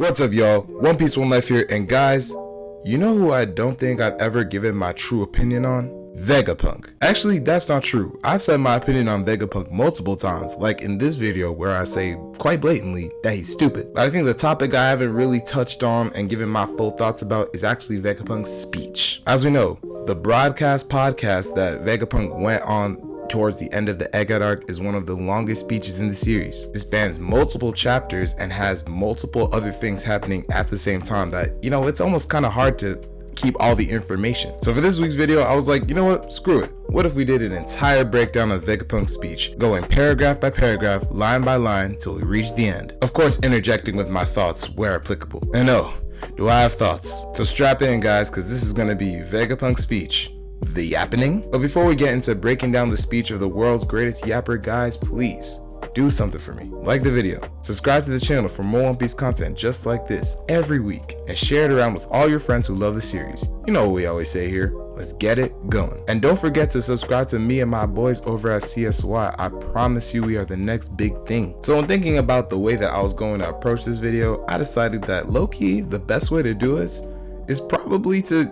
What's up, y'all? One Piece, One Life here, and guys, you know who I don't think I've ever given my true opinion on? Vegapunk. Actually, that's not true. I've said my opinion on Vegapunk multiple times, like in this video where I say quite blatantly that he's stupid. But I think the topic I haven't really touched on and given my full thoughts about is actually Vegapunk's speech. As we know, the broadcast podcast that Vegapunk went on towards the end of the Egghead arc is one of the longest speeches in the series. It spans multiple chapters and has multiple other things happening at the same time that, it's almost kind of hard to keep all the information. So for this week's video, I was like, you know what, screw it. What if we did an entire breakdown of Vegapunk's speech, going paragraph by paragraph, line by line, till we reach the end. Of course, interjecting with my thoughts where applicable. And oh, do I have thoughts? So strap in, guys, because this is gonna be Vegapunk's speech, the Yappening. But before we get into breaking down the speech of the world's greatest yapper, guys, please do something for me. Like the video, subscribe to the channel for more One Piece content just like this every week, and share it around with all your friends who love the series. You know what we always say here, let's get it going. And don't forget to subscribe to me and my boys over at CSY. I promise you we are the next big thing. So in thinking about the way that I was going to approach this video, I decided that low-key, the best way to do this is probably to,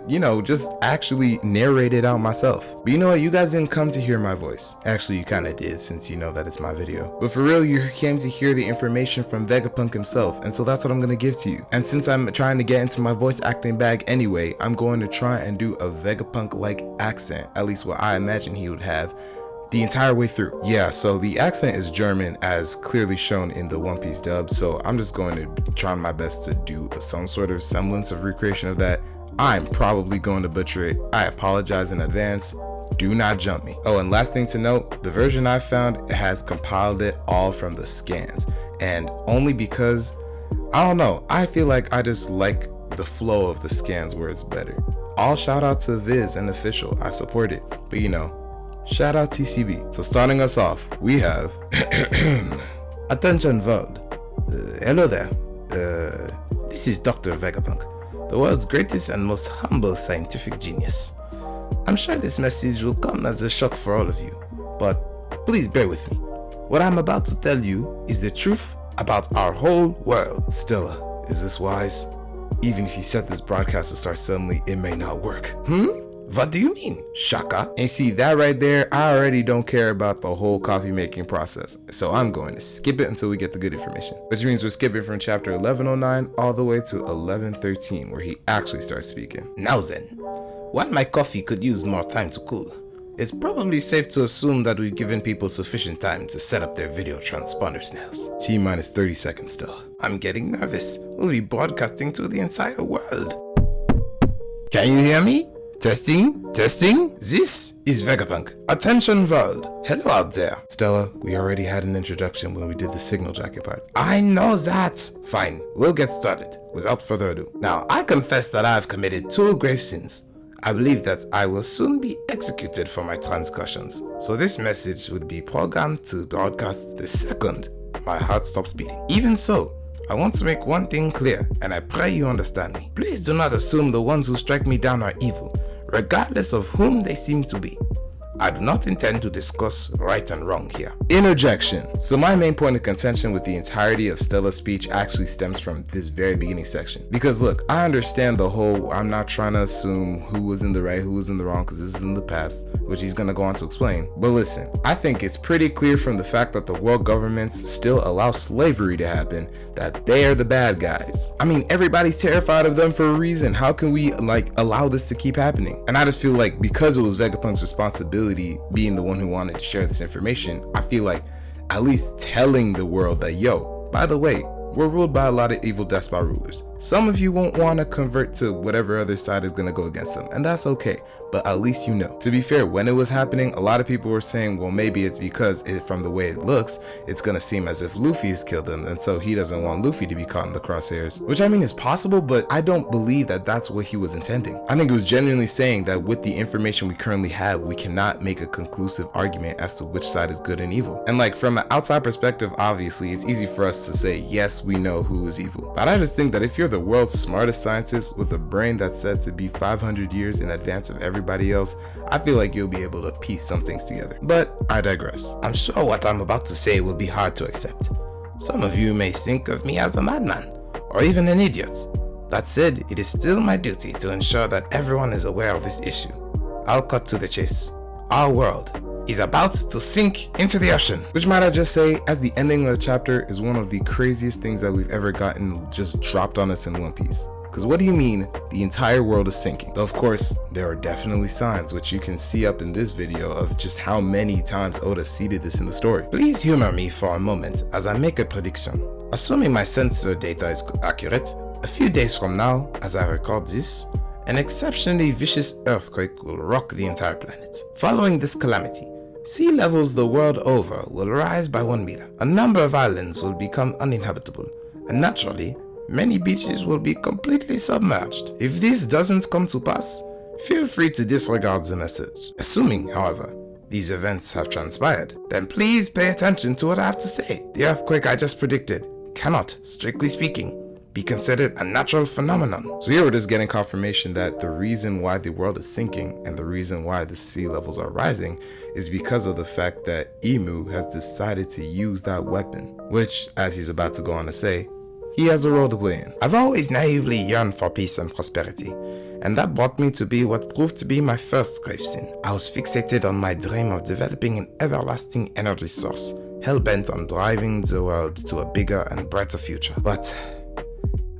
just actually narrate it out myself. But you know what, you guys didn't come to hear my voice. Actually, you kind of did, since you know that it's my video. But for real, you came to hear the information from Vegapunk himself, and so that's what I'm gonna give to you. And since I'm trying to get into my voice acting bag anyway, I'm going to try and do a Vegapunk-like accent, at least what I imagine he would have, the entire way through. Yeah, so the accent is German as clearly shown in the One Piece dub, so I'm just going to try my best to do some sort of semblance of recreation of that. I'm probably going to butcher it. I apologize in advance. Do not jump me. Oh, and last thing to note, the version I found has compiled it all from the scans, and only because, I don't know, I feel like I just like the flow of the scans where it's better. All shout out to Viz and Official, I support it, but shout out TCB. So starting us off, we have Attention world. Hello there. This is Dr. Vegapunk, the world's greatest and most humble scientific genius. I'm sure this message will come as a shock for all of you, but please bear with me. What I'm about to tell you is the truth about our whole world. Stella, is this wise? Even if you set this broadcast to start suddenly, it may not work. What do you mean, Shaka? And see, that right there, I already don't care about the whole coffee making process. So I'm going to skip it until we get the good information. Which means we're skipping from chapter 1109 all the way to 1113, where he actually starts speaking. Now then, while my coffee could use more time to cool, it's probably safe to assume that we've given people sufficient time to set up their video transponder snails. T-minus 30 seconds still. I'm getting nervous. We'll be broadcasting to the entire world. Can you hear me? Testing? This is Vegapunk. Attention world. Hello out there. Stella, we already had an introduction when we did the signal jacket part. I know that. Fine, we'll get started. Without further ado. Now, I confess that I have committed 2 grave sins. I believe that I will soon be executed for my transgressions. So this message would be programmed to broadcast the second my heart stops beating. Even so, I want to make one thing clear, and I pray you understand me. Please do not assume the ones who strike me down are evil, regardless of whom they seem to be. I do not intend to discuss right and wrong here. Interjection. So my main point of contention with the entirety of Stella's speech actually stems from this very beginning section. Because look, I understand the whole, I'm not trying to assume who was in the right, who was in the wrong, because this is in the past, which he's going to go on to explain. But listen, I think it's pretty clear from the fact that the world governments still allow slavery to happen that they are the bad guys. I mean, everybody's terrified of them for a reason. How can we allow this to keep happening? And I just feel like because it was Vegapunk's responsibility being the one who wanted to share this information, I feel like at least telling the world that, yo, by the way, we're ruled by a lot of evil despot rulers. Some of you won't want to convert to whatever other side is going to go against them, and that's okay, but at least you know. To be fair, when it was happening, a lot of people were saying, well, maybe it's because from the way it looks, it's going to seem as if Luffy has killed him, and so he doesn't want Luffy to be caught in the crosshairs. Which I mean is possible, but I don't believe that that's what he was intending. I think it was genuinely saying that with the information we currently have, we cannot make a conclusive argument as to which side is good and evil. And from an outside perspective, obviously, it's easy for us to say, yes, we know who is evil. But I just think that if you're the world's smartest scientist with a brain that's said to be 500 years in advance of everybody else, I feel like you'll be able to piece some things together. But I digress. I'm sure what I'm about to say will be hard to accept. Some of you may think of me as a madman, or even an idiot. That said, it is still my duty to ensure that everyone is aware of this issue. I'll cut to the chase. Our world is about to sink into the ocean. Which, might I just say, as the ending of the chapter is one of the craziest things that we've ever gotten just dropped on us in One Piece. Because what do you mean the entire world is sinking? Though of course, there are definitely signs, which you can see up in this video, of just how many times Oda seeded this in the story. Please humor me for a moment as I make a prediction. Assuming my sensor data is accurate, a few days from now, as I record this, an exceptionally vicious earthquake will rock the entire planet. Following this calamity, sea levels the world over will rise by 1 meter. A number of islands will become uninhabitable, and naturally, many beaches will be completely submerged. If this doesn't come to pass, feel free to disregard the message. Assuming, however, these events have transpired, then please pay attention to what I have to say. The earthquake I just predicted cannot, strictly speaking, be considered a natural phenomenon. So here we're just getting confirmation that the reason why the world is sinking and the reason why the sea levels are rising is because of the fact that Imu has decided to use that weapon, which, as he's about to go on to say, he has a role to play in. I've always naively yearned for peace and prosperity, and that brought me to be what proved to be my first grave sin. I was fixated on my dream of developing an everlasting energy source, hell-bent on driving the world to a bigger and brighter future. But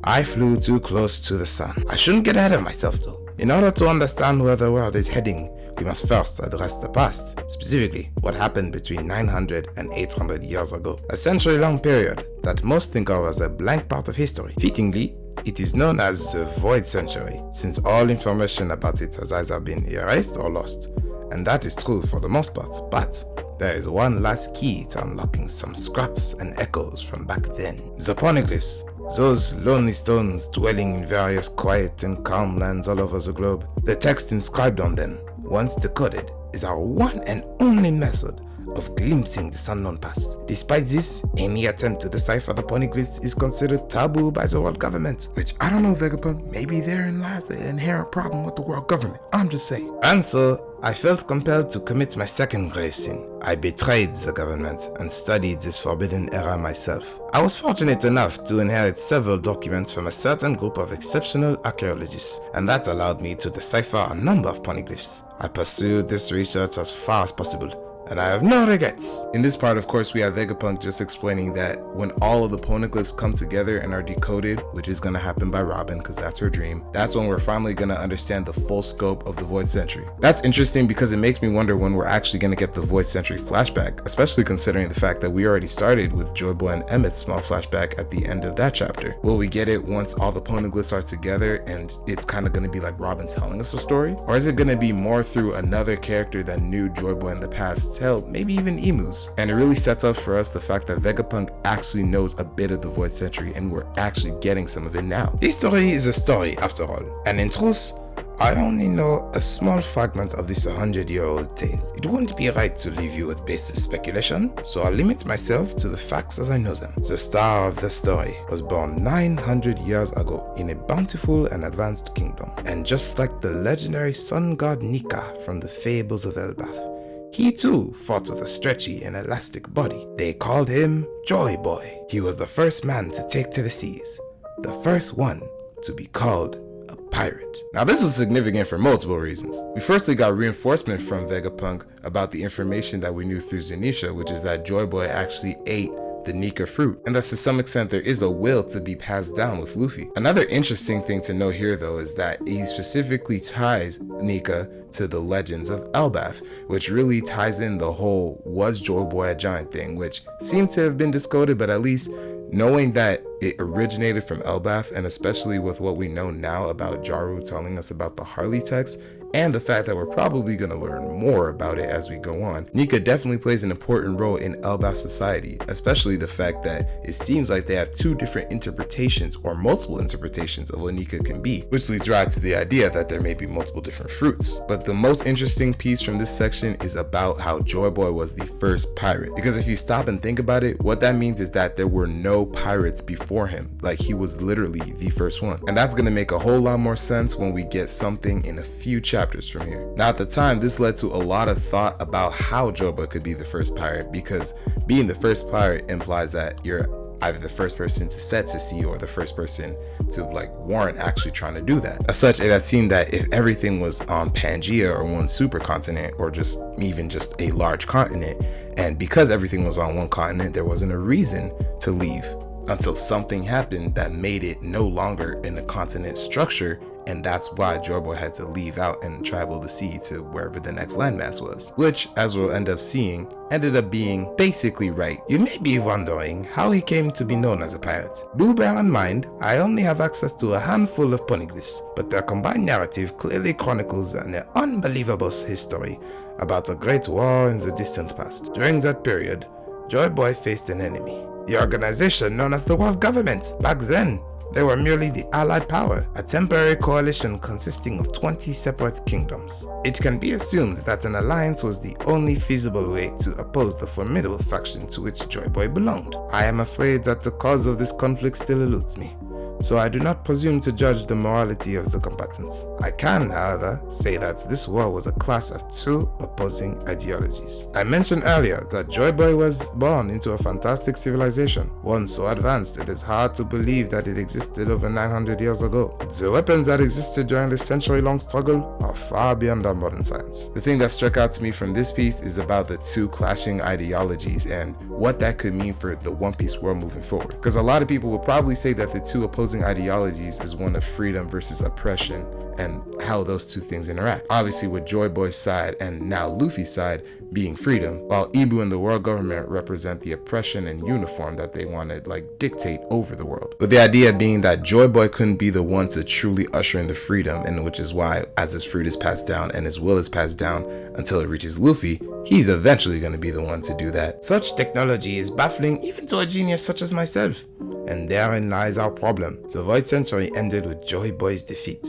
I flew too close to the sun. I shouldn't get ahead of myself though. In order to understand where the world is heading, we must first address the past, specifically what happened between 900 and 800 years ago. A century-long period that most think of as a blank part of history. Fittingly, it is known as the Void Century, since all information about it has either been erased or lost. And that is true for the most part, but there is one last key to unlocking some scraps and echoes from back then. The poneglyphs, those lonely stones dwelling in various quiet and calm lands all over the globe. The text inscribed on them, once decoded, is our one and only method of glimpsing this unknown past. Despite this, any attempt to decipher the poneglyphs is considered taboo by the world government. Which, I don't know, Vegapunk, maybe therein lies the inherent problem with the world government. I'm just saying. And so, I felt compelled to commit my second grave sin. I betrayed the government and studied this forbidden era myself. I was fortunate enough to inherit several documents from a certain group of exceptional archaeologists, and that allowed me to decipher a number of poneglyphs. I pursued this research as far as possible, and I have no regrets. In this part, of course, we have Vegapunk just explaining that when all of the poneglyphs come together and are decoded, which is going to happen by Robin because that's her dream, that's when we're finally going to understand the full scope of the Void Century. That's interesting because it makes me wonder when we're actually going to get the Void Century flashback, especially considering the fact that we already started with Joy Boy and Emmett's small flashback at the end of that chapter. Will we get it once all the poneglyphs are together and it's kind of going to be like Robin telling us a story? Or is it going to be more through another character that knew Joy Boy in the past? Hell, maybe even Emus. And it really sets up for us the fact that Vegapunk actually knows a bit of the Void Century and we're actually getting some of it now. History is a story after all, and in truth, I only know a small fragment of this 100-year-old tale. It wouldn't be right to leave you with baseless speculation, so I'll limit myself to the facts as I know them. The star of the story was born 900 years ago in a bountiful and advanced kingdom, and just like the legendary sun god Nika from the fables of Elbaf, he too fought with a stretchy and elastic body. They called him Joy Boy. He was the first man to take to the seas, the first one to be called a pirate. Now this was significant for multiple reasons. We firstly got reinforcement from Vegapunk about the information that we knew through Zunisha, which is that Joy Boy actually ate the Nika fruit, and thus to some extent there is a will to be passed down with Luffy. Another interesting thing to note here though is that he specifically ties Nika to the legends of Elbaf, which really ties in the whole was Joy Boy a giant thing, which seemed to have been discoded, but at least knowing that it originated from Elbaf, and especially with what we know now about Jaru telling us about the Harley text, and the fact that we're probably going to learn more about it as we go on, Nika definitely plays an important role in Elbaf society, especially the fact that it seems like they have two different interpretations or multiple interpretations of what Nika can be, which leads right to the idea that there may be multiple different fruits. But the most interesting piece from this section is about how Joy Boy was the first pirate, because if you stop and think about it, what that means is that there were no pirates before him. Like, he was literally the first one, and that's going to make a whole lot more sense when we get something in a few chapters from here. Now at the time, this led to a lot of thought about how Joy Boy could be the first pirate, because being the first pirate implies that you're either the first person to set to sea or the first person to like warrant actually trying to do that. As such, it had seemed that if everything was on Pangea or one supercontinent or just even just a large continent, and because everything was on one continent, there wasn't a reason to leave until something happened that made it no longer in a continent structure. And that's why Joy Boy had to leave out and travel the sea to wherever the next landmass was, which, as we'll end up seeing, ended up being basically right. You may be wondering how he came to be known as a pirate. Do bear in mind, I only have access to a handful of poneglyphs, but their combined narrative clearly chronicles an unbelievable history about a great war in the distant past. During that period, Joy Boy faced an enemy, the organization known as the World Government. Back then, they were merely the Allied power, a temporary coalition consisting of 20 separate kingdoms. It can be assumed that an alliance was the only feasible way to oppose the formidable faction to which Joy Boy belonged. I am afraid that the cause of this conflict still eludes me, so I do not presume to judge the morality of the combatants. I can, however, say that this war was a clash of two opposing ideologies. I mentioned earlier that Joy Boy was born into a fantastic civilization, one so advanced it is hard to believe that it existed over 900 years ago. The weapons that existed during this century-long struggle are far beyond our modern science. The thing that struck out to me from this piece is about the two clashing ideologies and what that could mean for the One Piece world moving forward. Because a lot of people will probably say that the two opposing ideologies is one of freedom versus oppression and how those two things interact. Obviously with Joy Boy's side and now Luffy's side being freedom, while Ibu and the world government represent the oppression and uniform that they want to like dictate over the world. With the idea being that Joy Boy couldn't be the one to truly usher in the freedom, and which is why as his fruit is passed down and his will is passed down until it reaches Luffy, he's eventually going to be the one to do that. Such technology is baffling even to a genius such as myself. And therein lies our problem. The Void Century ended with Joy Boy's defeat.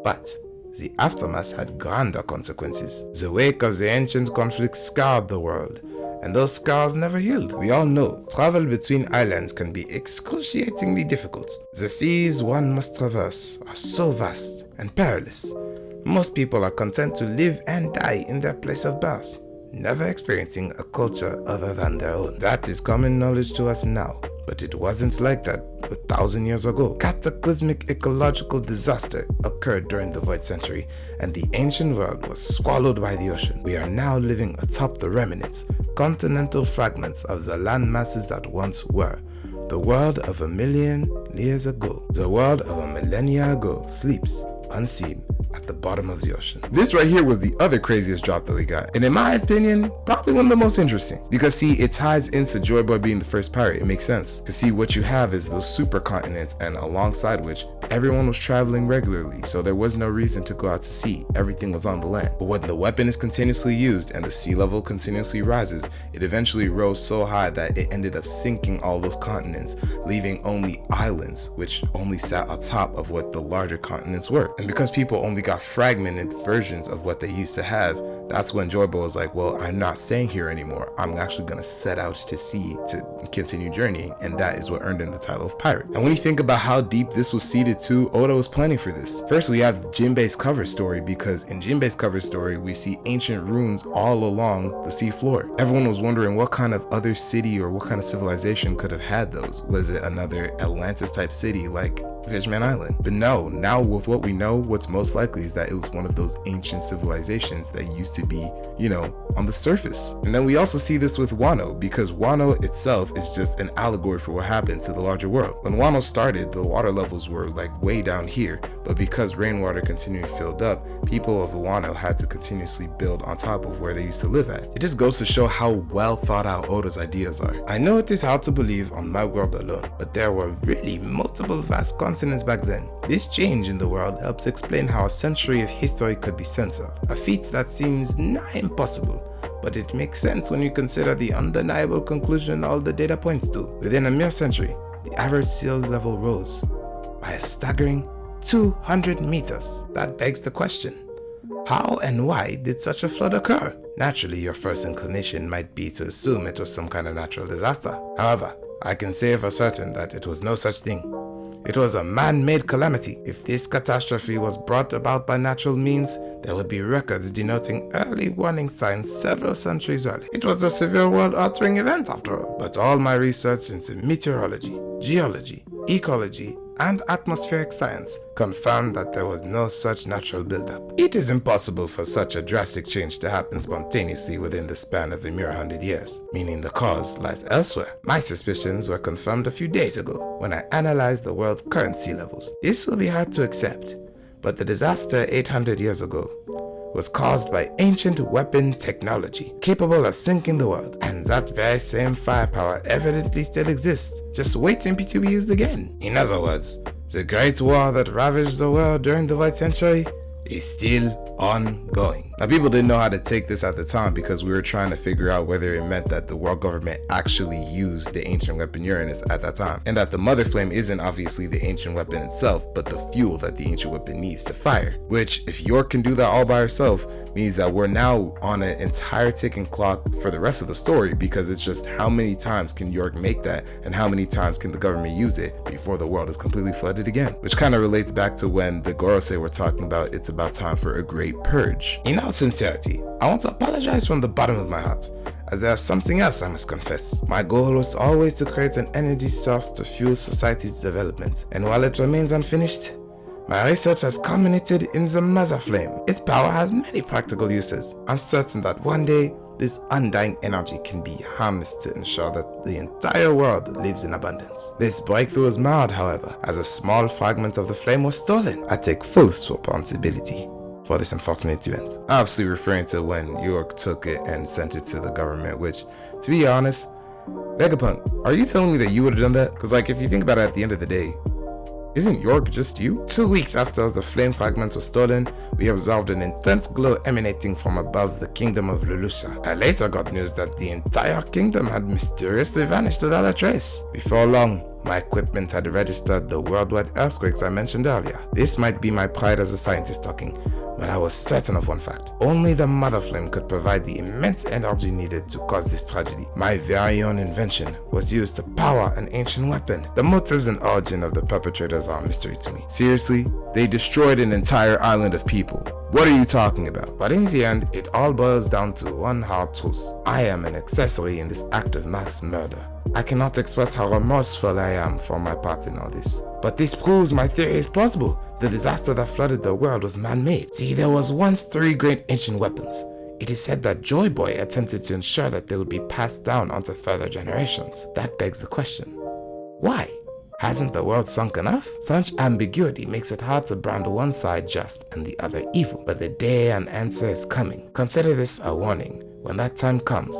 But the aftermath had grander consequences. The wake of the ancient conflict scarred the world, and those scars never healed. We all know travel between islands can be excruciatingly difficult. The seas one must traverse are so vast and perilous. Most people are content to live and die in their place of birth, never experiencing a culture other than their own. That is common knowledge to us now, but it wasn't like that 1,000 years ago. Cataclysmic ecological disaster occurred during the Void Century, and the ancient world was swallowed by the ocean. We are now living atop the remnants, continental fragments of the land masses that once were. The world of 1,000,000 years ago, the world of a millennia ago, sleeps unseen at the bottom of the ocean. This right here was the other craziest drop that we got, and in my opinion, probably one of the most interesting, because see, it ties into Joy Boy being the first pirate. It makes sense to see what you have is those supercontinents, and alongside which everyone was traveling regularly, so there was no reason to go out to sea. Everything was on the land. But when the weapon is continuously used and the sea level continuously rises, it eventually rose so high that it ended up sinking all those continents, leaving only islands, which only sat atop of what the larger continents were. And because people only got fragmented versions of what they used to have, that's when Joy Boy was like, well, I'm not staying here anymore. I'm actually going to set out to sea to continue journeying, and that is what earned him the title of pirate. And when you think about how deep this was seeded to, Oda was planning for this. Firstly, you have Jinbei's cover story, because in Jinbei's cover story, we see ancient ruins all along the seafloor. Everyone was wondering what kind of other city or what kind of civilization could have had those. Was it another Atlantis type city like Fishman Island? But no, now with what we know, what's most likely is that it was one of those ancient civilizations that used to be, you know, on the surface. And then we also see this with Wano, because Wano itself is just an allegory for what happened to the larger world. When Wano started, the water levels were like way down here, but because rainwater continually filled up, people of Wano had to continuously build on top of where they used to live at. It just goes to show how well thought out Oda's ideas are. I know it is hard to believe on my world alone, but there were really multiple vast continents back then. This change in the world helps explain how a century of history could be censored, a feat that seems nigh impossible, but it makes sense when you consider the undeniable conclusion all the data points to. Within a mere century, the average sea level rose by a staggering 200 meters. That begs the question, how and why did such a flood occur? Naturally, your first inclination might be to assume it was some kind of natural disaster. However, I can say for certain that it was no such thing. It was a man-made calamity. If this catastrophe was brought about by natural means, there would be records denoting early warning signs several centuries early. It was a severe world-altering event after all. But all my research into meteorology, geology, ecology, and atmospheric science confirmed that there was no such natural buildup. It is impossible for such a drastic change to happen spontaneously within the span of a mere 100 years, meaning the cause lies elsewhere. My suspicions were confirmed a few days ago when I analyzed the world's current sea levels. This will be hard to accept, but the disaster 800 years ago was caused by ancient weapon technology capable of sinking the world, and that very same firepower evidently still exists, just waiting to be used again. In other words, the Great War that ravaged the world during the Void Century is still ongoing. Now, people didn't know how to take this at the time because we were trying to figure out whether it meant that the world government actually used the ancient weapon Uranus at that time, and that the mother flame isn't obviously the ancient weapon itself, but the fuel that the ancient weapon needs to fire. Which, if York can do that all by herself, means that we're now on an entire ticking clock for the rest of the story, because it's just how many times can York make that, and how many times can the government use it before the world is completely flooded again. Which kind of relates back to when the Gorosei were talking about it's about time for a great purge. In all sincerity, I want to apologize from the bottom of my heart, as there is something else I must confess. My goal was always to create an energy source to fuel society's development, and while it remains unfinished, my research has culminated in the mother flame. Its power has many practical uses. I'm certain that one day, this undying energy can be harnessed to ensure that the entire world lives in abundance. This breakthrough was marred, however, as a small fragment of the flame was stolen. I take full responsibility for this unfortunate event. Obviously referring to when York took it and sent it to the government, which, to be honest, Vegapunk, are you telling me that you would have done that? Because like, if you think about it, at the end of the day, isn't York just you? 2 weeks after the flame fragment was stolen, we observed an intense glow emanating from above the kingdom of Lulusa. I later got news that the entire kingdom had mysteriously vanished without a trace. Before long, my equipment had registered the worldwide earthquakes I mentioned earlier. This might be my pride as a scientist talking, but I was certain of one fact. Only the mother flame could provide the immense energy needed to cause this tragedy. My very own invention was used to power an ancient weapon. The motives and origin of the perpetrators are a mystery to me. Seriously, they destroyed an entire island of people. What are you talking about? But in the end, it all boils down to one hard truth. I am an accessory in this act of mass murder. I cannot express how remorseful I am for my part in all this. But this proves my theory is plausible. The disaster that flooded the world was man-made. See, there was once 3 great ancient weapons. It is said that Joy Boy attempted to ensure that they would be passed down onto further generations. That begs the question, why? Hasn't the world sunk enough? Such ambiguity makes it hard to brand one side just and the other evil. But the day an answer is coming. Consider this a warning. When that time comes,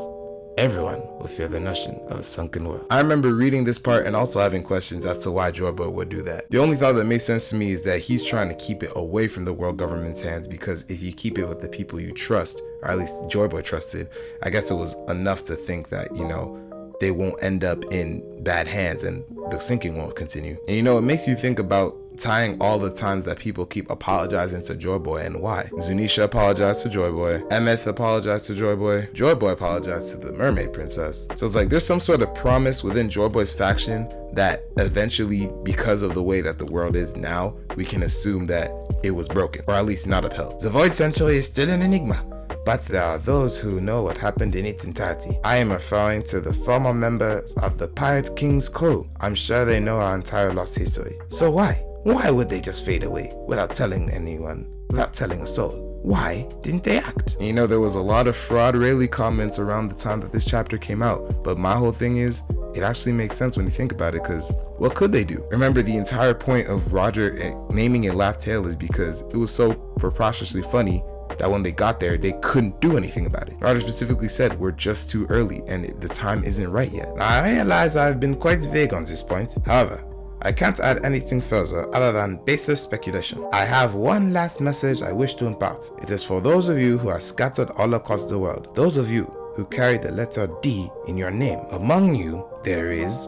everyone will feel the notion of a sunken world. I remember reading this part and also having questions as to why Joyboy would do that. The only thought that makes sense to me is that he's trying to keep it away from the world government's hands, because if you keep it with the people you trust, or at least Joyboy trusted, I guess it was enough to think that, you know, they won't end up in bad hands and the sinking won't continue. And you know, it makes you think about tying all the times that people keep apologizing to Joyboy and why. Zunisha apologized to Joyboy, Emeth apologized to Joyboy, Joyboy apologized to the mermaid princess. So it's like there's some sort of promise within Joyboy's faction that eventually, because of the way that the world is now, we can assume that it was broken, or at least not upheld. The Void Century is still an enigma, but there are those who know what happened in its entirety. I am referring to the former members of the Pirate King's crew. I'm sure they know our entire lost history. So why? Why would they just fade away without telling anyone, without telling a soul? Why didn't they act? And you know, there was a lot of fraud Rayleigh comments around the time that this chapter came out, but my whole thing is, it actually makes sense when you think about it, because what could they do? Remember, the entire point of Roger naming it Laugh Tale is because it was so preposterously funny that when they got there, they couldn't do anything about it. Roger specifically said, we're just too early and the time isn't right yet. Now, I realize I've been quite vague on this point. However, I can't add anything further other than baseless speculation. I have one last message I wish to impart. It is for those of you who are scattered all across the world. Those of you who carry the letter D in your name. Among you, there is...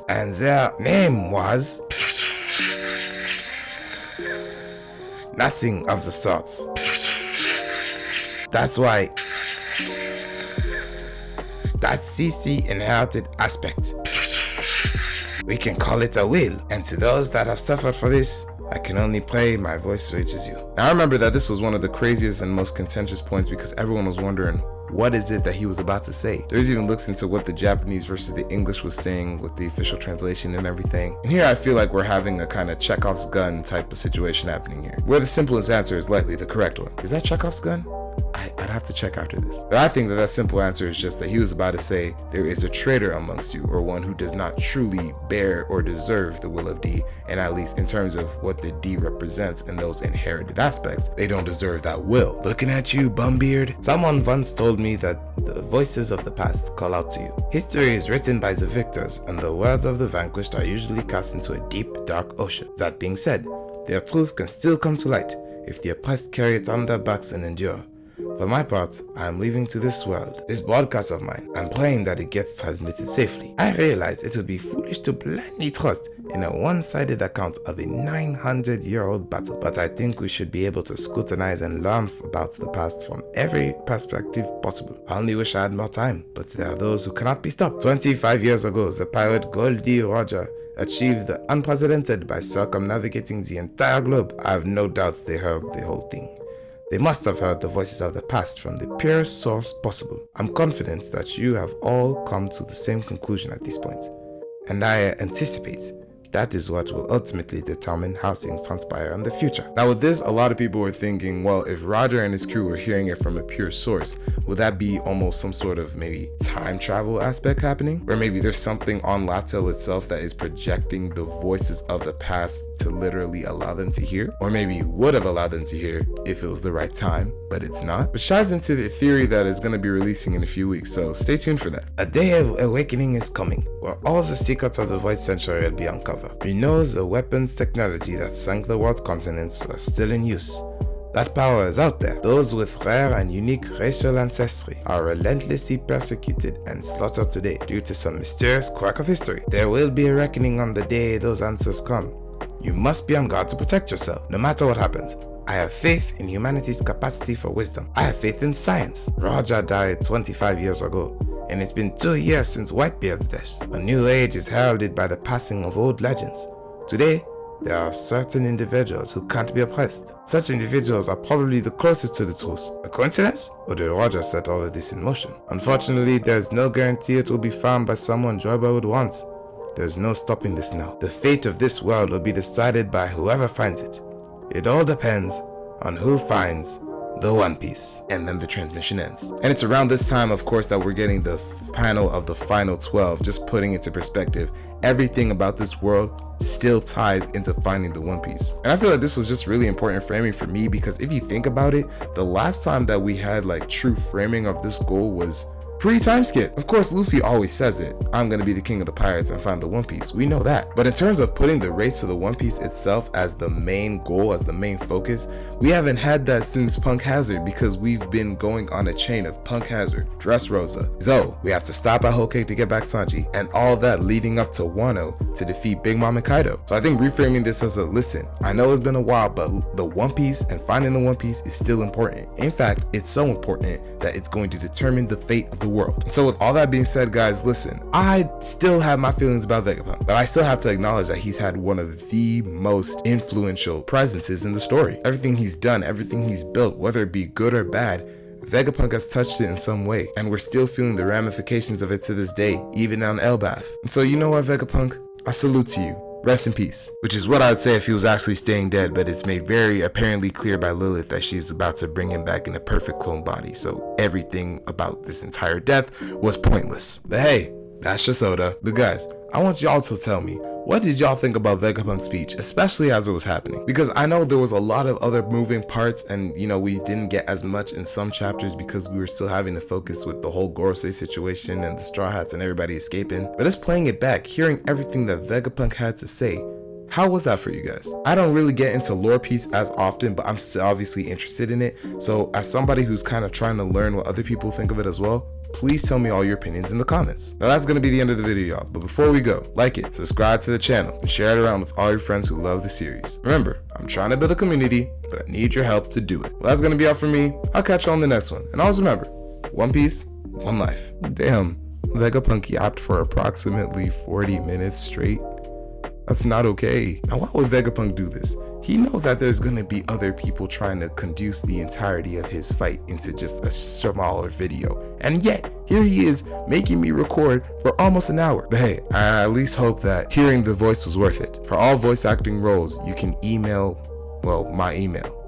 and their name was... nothing of the sort. That's why... that CC inherited aspect We can call it a will. And to those that have suffered for this, I can only pray my voice reaches you. Now, I remember that this was one of the craziest and most contentious points because everyone was wondering, what is it that he was about to say? There's even looks into what the Japanese versus the English was saying with the official translation and everything. And here I feel like we're having a kind of Chekhov's gun type of situation happening here, where the simplest answer is likely the correct one. Is that Chekhov's gun? I'd have to check after this. But I think that simple answer is just that he was about to say there is a traitor amongst you, or one who does not truly bear or deserve the will of D, and at least in terms of what the D represents and those inherited aspects, they don't deserve that will. Looking at you, Bumbeard. Someone once told me that the voices of the past call out to you. History is written by the victors, and the words of the vanquished are usually cast into a deep, dark ocean. That being said, their truth can still come to light if the oppressed carry it on their backs and endure. For my part, I am leaving to this world, this broadcast of mine. I'm praying that it gets transmitted safely. I realize it would be foolish to blindly trust in a one-sided account of a 900-year-old battle, but I think we should be able to scrutinize and learn about the past from every perspective possible. I only wish I had more time, but there are those who cannot be stopped. 25 years ago, the pirate Goldie Roger achieved the unprecedented by circumnavigating the entire globe. I have no doubt they heard the whole thing. They must have heard the voices of the past from the purest source possible. I'm confident that you have all come to the same conclusion at this point, and I anticipate that is what will ultimately determine how things transpire in the future. Now with this, a lot of people were thinking, well, if Roger and his crew were hearing it from a pure source, would that be almost some sort of maybe time travel aspect happening? Or maybe there's something on Latil itself that is projecting the voices of the past to literally allow them to hear? Or maybe would have allowed them to hear if it was the right time, but it's not? Which ties into the theory that is going to be releasing in a few weeks, so stay tuned for that. A day of awakening is coming, where all the secrets of the Void Century will be uncovered. We know the weapons technology that sank the world's continents are still in use. That power is out there. Those with rare and unique racial ancestry are relentlessly persecuted and slaughtered today due to some mysterious quirk of history. There will be a reckoning on the day those answers come. You must be on guard to protect yourself, no matter what happens. I have faith in humanity's capacity for wisdom. I have faith in science. Roger died 25 years ago, and it's been 2 years since Whitebeard's death. A new age is heralded by the passing of old legends. Today, there are certain individuals who can't be oppressed. Such individuals are probably the closest to the truth. A coincidence? Or did Roger set all of this in motion? Unfortunately, there's no guarantee it will be found by someone Joyboy would want. There's no stopping this now. The fate of this world will be decided by whoever finds it. It all depends on who finds the One Piece. And then the transmission ends. And it's around this time, of course, that we're getting the panel of the final 12, just putting into perspective, everything about this world still ties into finding the One Piece. And I feel like this was just really important framing for me, because if you think about it, the last time that we had like true framing of this goal was pre-time skip. Of course, Luffy always says it, I'm gonna be the king of the pirates and find the One Piece. We know that. But in terms of putting the race to the One Piece itself as the main goal, as the main focus, we haven't had that since Punk Hazard, because we've been going on a chain of Punk Hazard, Dressrosa, Zoe, we have to stop at Whole Cake to get back Sanji, and all that leading up to Wano to defeat Big Mom and Kaido. So I think reframing this as a listen, I know it's been a while, but the One Piece and finding the One Piece is still important. In fact, it's so important that it's going to determine the fate of the world. So with all that being said, guys, listen, I still have my feelings about Vegapunk, but I still have to acknowledge that he's had one of the most influential presences in the story. Everything he's done, everything he's built, whether it be good or bad, Vegapunk has touched it in some way, and we're still feeling the ramifications of it to this day, even on Elbaf. And so you know what, Vegapunk? I salute to you. Rest in peace. Which is what I'd say if he was actually staying dead, but it's made very apparently clear by Lilith that she's about to bring him back in a perfect clone body, so everything about this entire death was pointless. But hey, that's just Oda. But guys, I want y'all to tell me, what did y'all think about Vegapunk's speech, especially as it was happening? Because I know there was a lot of other moving parts, and you know, we didn't get as much in some chapters because we were still having to focus with the whole Gorosei situation and the Straw Hats and everybody escaping. But just playing it back, hearing everything that Vegapunk had to say, how was that for you guys? I don't really get into lore piece as often, but I'm still obviously interested in it. So as somebody who's kind of trying to learn what other people think of it as well, please tell me all your opinions in the comments. Now that's gonna be the end of the video, y'all, but before we go, like it, subscribe to the channel, and share it around with all your friends who love the series. Remember, I'm trying to build a community, but I need your help to do it. Well, that's gonna be all from me. I'll catch you on the next one. And always remember, one piece, one life. Damn, Vegapunk yapped for approximately 40 minutes straight. That's not okay. Now, why would Vegapunk do this? He knows that there's gonna be other people trying to condense the entirety of his fight into just a smaller video. And yet, here he is making me record for almost an hour. But hey, I at least hope that hearing the voice was worth it. For all voice acting roles, you can email, well, my email.